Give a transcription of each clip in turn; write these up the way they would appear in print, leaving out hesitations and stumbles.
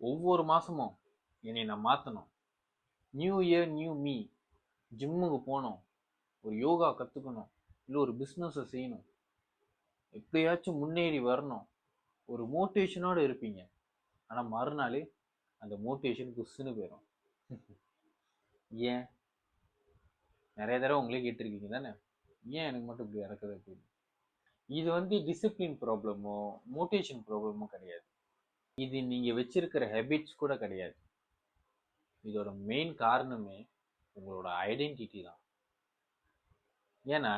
ஒவ்வொரு மாதமும் என்னை நான் மாற்றணும். New year new me. ஜிம்முக்கு போகணும், ஒரு யோகா கற்றுக்கணும், இல்லை ஒரு பிஸ்னஸை செய்யணும், எப்படியாச்சும் முன்னேறி வரணும், ஒரு மோட்டிவேஷனோடு இருப்பீங்க. ஆனால் மறுநாள் அந்த மோட்டிவேஷன் புஷ்ஷுன்னு போயிடும். ஏன்? நிறைய தடவை உங்களே கேட்டிருக்கீங்க தானே, ஏன் எனக்கு மட்டும் இப்படி நடக்குது அப்படின்னு. இது டிசிப்ளின் ப்ராப்ளமோ மோட்டிவேஷன் ப்ராப்ளமோ கிடையாது. இது நீங்கள் வச்சிருக்கிற ஹேபிட்ஸ் கூட கிடையாது. இதோட மெயின் காரணமே உங்களோட ஐடென்டிட்டி தான். ஏன்னா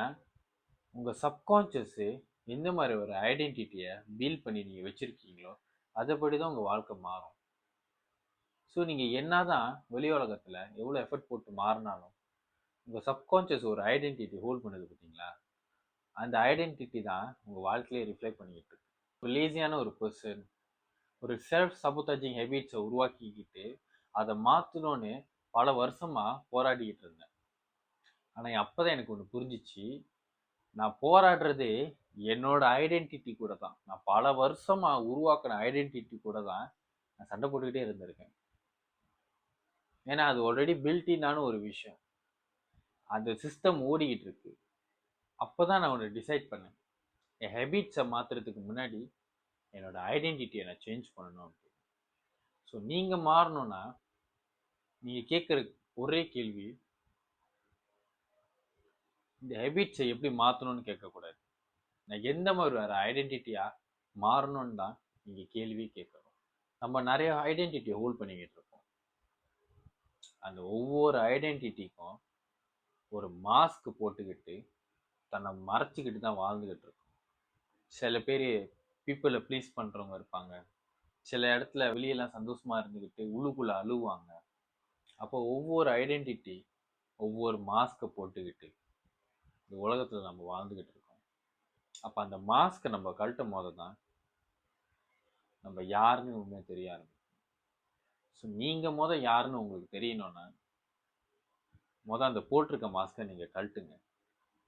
உங்கள் சப்கான்ஷியஸு எந்த மாதிரி ஒரு ஐடென்டிட்டியை பில்ட் பண்ணி நீங்கள் வச்சுருக்கீங்களோ அதைப்படி தான் உங்கள் வாழ்க்கை மாறும். ஸோ நீங்கள் என்ன தான் வெளி உலகத்தில் எவ்வளோ எஃபர்ட் போட்டு மாறினாலும் உங்கள் சப்கான்ஷியஸ் ஒரு ஐடென்டிட்டி ஹோல்ட் பண்ணுது பார்த்தீங்களா, அந்த ஐடென்டிட்டி தான் உங்கள் வாழ்க்கையிலே ரிஃப்ளெக்ட் பண்ணிக்கிட்டு இருக்கு. ஒரு லேசியான ஒரு பர்சன் ஒரு செல்ஃப் சபோட்டாஜிங் ஹேபிட்ஸை உருவாக்கிக்கிட்டு அதை மாற்றணும்னு பல வருஷமாக போராடிக்கிட்டு இருந்தேன். ஆனால் அப்போ தான் எனக்கு ஒன்று புரிஞ்சிச்சு, நான் போராடுறது என்னோட ஐடென்டிட்டி கூட தான். நான் பல வருஷமாக உருவாக்கின ஐடென்டிட்டி கூட தான் நான் சண்டை போட்டுக்கிட்டே இருந்திருக்கேன். ஏன்னா அது ஆல்ரெடி பில்டின்னான ஒரு விஷயம், அந்த சிஸ்டம் ஓடிக்கிட்டு இருக்கு. அப்போ தான் நான் ஒன்று டிசைட் பண்ணேன், என் ஹேபிட்ஸை மாற்றுறதுக்கு முன்னாடி என்னோட ஐடென்டிட்டியை நான் சேஞ்ச் பண்ணணும் அப்படின்னு. ஸோ நீங்கள் மாறணும்னா நீங்கள் கேட்குற ஒரே கேள்வி, இந்த ஹேபிட்ஸை எப்படி மாற்றணும்னு கேட்கக்கூடாது, நான் எந்த மாதிரி வேறு ஐடென்டிட்டியாக மாறணும்னு தான் நீங்கள் கேள்வி கேட்கணும். நம்ம நிறைய ஐடென்டிட்டியை ஹோல்ட் பண்ணிக்கிட்டு இருக்கோம். அந்த ஒவ்வொரு ஐடென்டிட்டிக்கும் ஒரு மாஸ்க் போட்டுக்கிட்டு தன்னை மறைச்சிக்கிட்டு தான் வாழ்ந்துக்கிட்டு இருக்கோம். சில பேர் பீப்புளை ப்ளீஸ் பண்ணுறவங்க இருப்பாங்க, சில இடத்துல வெளியெல்லாம் சந்தோஷமாக இருந்துக்கிட்டு உள்ளுக்குள்ளே அழுவாங்க. அப்போ ஒவ்வொரு ஐடென்டிட்டி ஒவ்வொரு மாஸ்க்கை போட்டுக்கிட்டு இந்த உலகத்தில் நம்ம வாழ்ந்துக்கிட்டு இருக்கோம். அப்போ அந்த மாஸ்க்கை நம்ம கழட்டும் போது தான் நம்ம யாருன்னு உண்மையாக தெரிய ஆரம்பிக்கும். ஸோ நீங்கள் யாருன்னு உங்களுக்கு தெரியணும்னா அந்த போட்டிருக்க மாஸ்க்கை நீங்கள் கழட்டுங்க.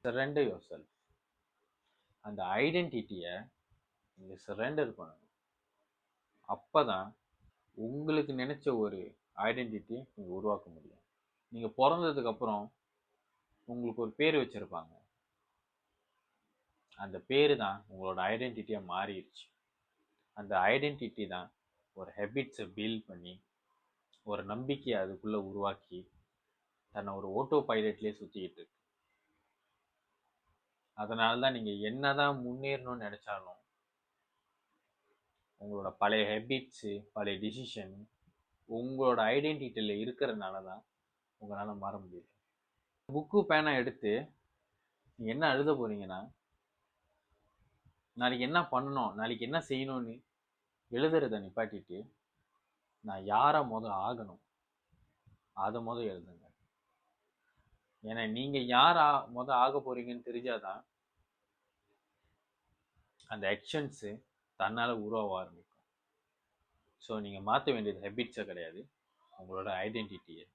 Surrender your self. அந்த ஐடென்டிட்டியை நீங்கள் சரண்டர் பண்ணணும். அப்போ தான் உங்களுக்கு நினச்ச ஒரு ஐடென்டிட்டி நீங்கள் உருவாக்க முடியும். நீங்கள் பிறந்ததுக்கப்புறம் உங்களுக்கு ஒரு பேர் வச்சுருப்பாங்க, அந்த பேர் தான் உங்களோட ஐடென்டிட்டியாக மாறிடுச்சு. அந்த ஐடென்டிட்டி தான் ஒரு ஹேபிட்ஸை பில்ட் பண்ணி ஒரு நம்பிக்கையை அதுக்குள்ளே உருவாக்கி தன்னை ஒரு ஓட்டோ பைலட்லேயே சுற்றிக்கிட்டு இருக்கு. அதனால தான் நீங்கள் என்ன தான் முன்னேறணும்னு நினச்சாலும் உங்களோட பழைய ஹேபிட்ஸு பழைய டிசிஷன் உங்களோட ஐடென்டிட்டியில் இருக்கிறதுனால தான் உங்களால் மாற முடியல. புக்கு பேனை எடுத்து நீங்கள் என்ன எழுத போகிறீங்கன்னா, நாளைக்கு என்ன பண்ணணும், நாளைக்கு என்ன செய்யணும்னு எழுதுறத நிப்பாட்டிட்டு நான் யாரை ஆகணும் அதை எழுதுங்க. ஏன்னா நீங்கள் யார் ஆக போகிறீங்கன்னு தெரிஞ்சாதான் அந்த ஆக்ஷன்ஸு தன்னால் உருவாக ஆரம்பிக்கும். ஸோ நீங்கள் மாற்ற வேண்டியது ஹேபிட்ஸை கிடையாது, உங்களோட ஐடென்டிட்டியை.